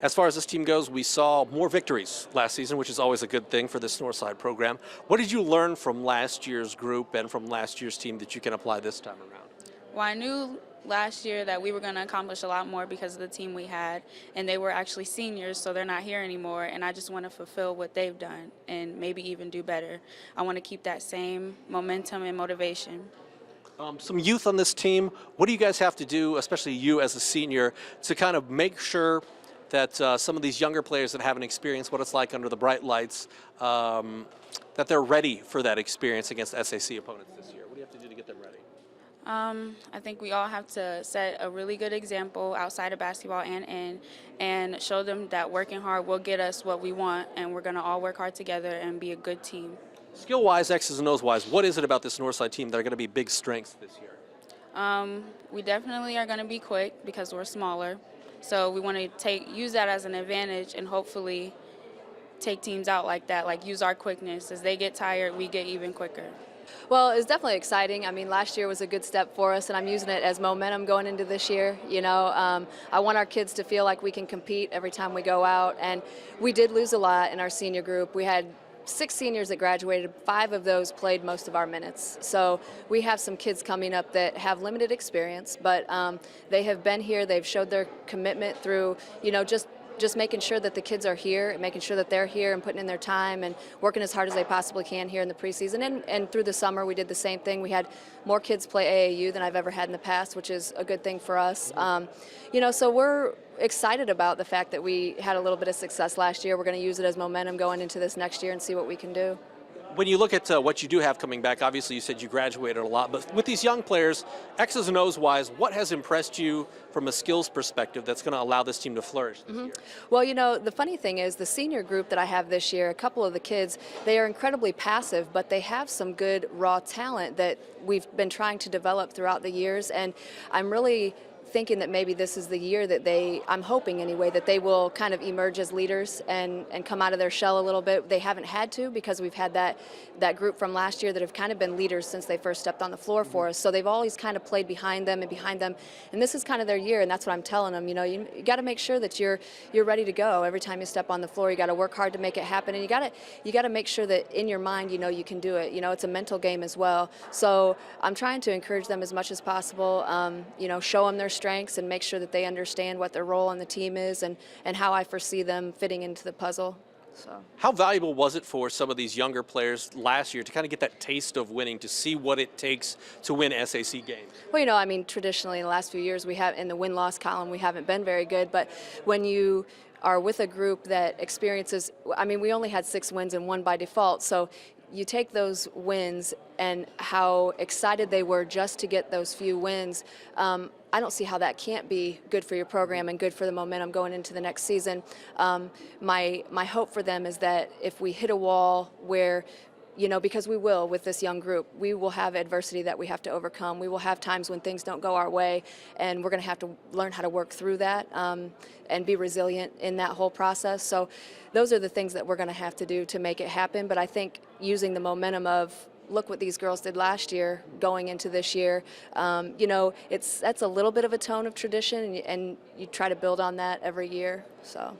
As far as this team goes, we saw more victories last season, which is always a good thing for this Northside program. What did you learn from last year's group and from last year's team that you can apply this time around? Well, I knew last year that we were going to accomplish a lot more because of the team we had, and they were actually seniors, so they're not here anymore, and I just want to fulfill what they've done and maybe even do better. I want to keep that same momentum and motivation. Some youth on this team, what do you guys have to do, especially you as a senior, to kind of make sure that some of these younger players that haven't experienced what it's like under the bright lights, that they're ready for that experience against SAC opponents this year? What do you have to do to get them ready? I think we all have to set a really good example outside of basketball and show them that working hard will get us what we want, and we're going to all work hard together and be a good team. Skill-wise, X's and O's-wise, what is it about this Northside team that are going to be big strengths this year? We definitely are going to be quick because we're smaller. So we want to use that as an advantage and hopefully take teams out like that, like use our quickness. As they get tired, we get even quicker. Well, it's definitely exciting. I mean, last year was a good step for us, and I'm using it as momentum going into this year. I want our kids to feel like we can compete every time we go out, and we did lose a lot in our senior group. We had 6 seniors that graduated. 5 of those played most of our minutes. So we have some kids coming up that have limited experience, but they have been here. They've showed their commitment through, just making sure that the kids are here and making sure that they're here and putting in their time and working as hard as they possibly can here in the preseason. And through the summer, we did the same thing. We had more kids play AAU than I've ever had in the past, which is a good thing for us. So we're excited about the fact that we had a little bit of success last year. We're going to use it as momentum going into this next year and see what we can do. When you look at what you do have coming back, obviously you said you graduated a lot, but with these young players, X's and O's wise, what has impressed you from a skills perspective that's going to allow this team to flourish this year? Well, the funny thing is the senior group that I have this year, a couple of the kids, they are incredibly passive, but they have some good raw talent that we've been trying to develop throughout the years, and I'm really thinking that maybe this is the year that I'm hoping anyway, that they will kind of emerge as leaders and come out of their shell a little bit. They haven't had to because we've had that group from last year that have kind of been leaders since they first stepped on the floor for us. So they've always kind of played behind them, and this is kind of their year, and that's what I'm telling them. You got to make sure that you're ready to go every time you step on the floor. You got to work hard to make it happen, and you got to make sure that in your mind you can do it. It's a mental game as well. So I'm trying to encourage them as much as possible. Show them their strengths and make sure that they understand what their role on the team is and how I foresee them fitting into the puzzle. So. How valuable was it for some of these younger players last year to kind of get that taste of winning, to see what it takes to win SAC games? Well, traditionally in the last few years we have in the win-loss column we haven't been very good, but when you are with a group that experiences, we only had 6 wins and 1 by default, so you take those wins and how excited they were just to get those few wins. I don't see how that can't be good for your program and good for the momentum going into the next season. My hope for them is that if we hit a wall where, because we will with this young group, we will have adversity that we have to overcome. We will have times when things don't go our way, and we're going to have to learn how to work through that and be resilient in that whole process. So those are the things that we're going to have to do to make it happen. But I think using the momentum of, look what these girls did last year going into this year, that's a little bit of a tone of tradition, and you try to build on that every year. So.